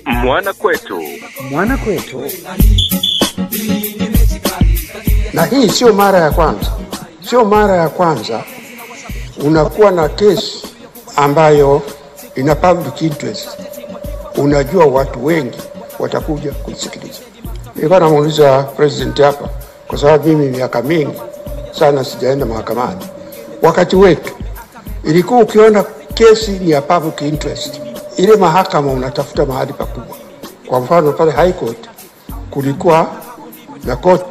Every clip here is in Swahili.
Mwana kwetu. Mwana kwetu. Na hii sio mara ya kwanza. Sio mara ya kwanza unakuwa na kesi ambayo ina public interest. Unajua watu wengi watakuja kusikiliza. Nilikuwa namuuliza president hapa kwa sababu mimi miaka mingi sana sijaenda mahakamani. Wakati wetu ilikuwa ukiona kesi ni ya public interest, ile mahakama unatafuta mahali pakubwa. Kwa mfano pale High Court kulikuwa na court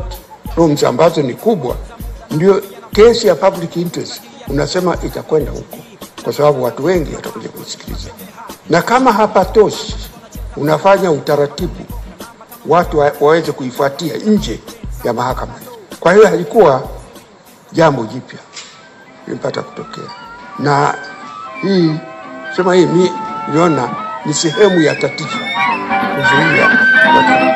rooms ambazo ni kubwa, ndio kesi ya public interest unasema itakwenda huko kwa sababu watu wengi watakuja kusikiliza. Na kama hapatoshi unafanya utaratibu watu waweze kuifuatia nje ya mahakama. Kwa hiyo halikuwa jambo jipya lilipata kutokea. Na hii sema hii niliona ni sehemu ya tatizo kuzuia watu.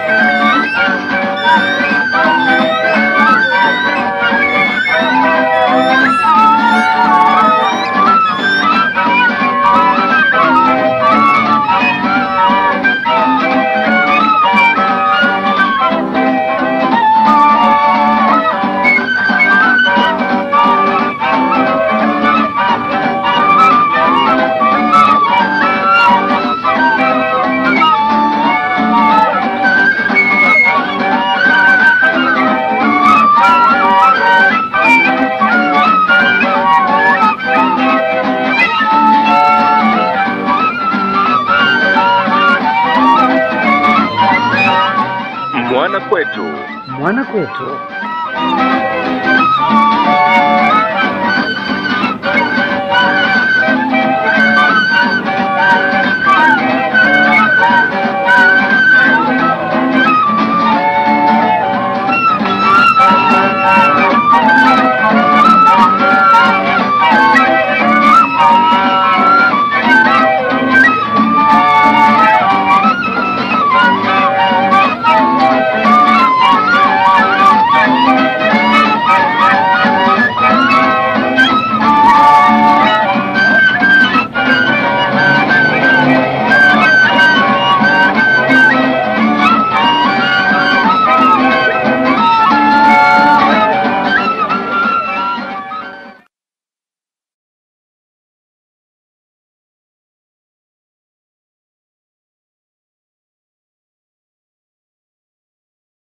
Mwana kwetu. Mwana kwetu.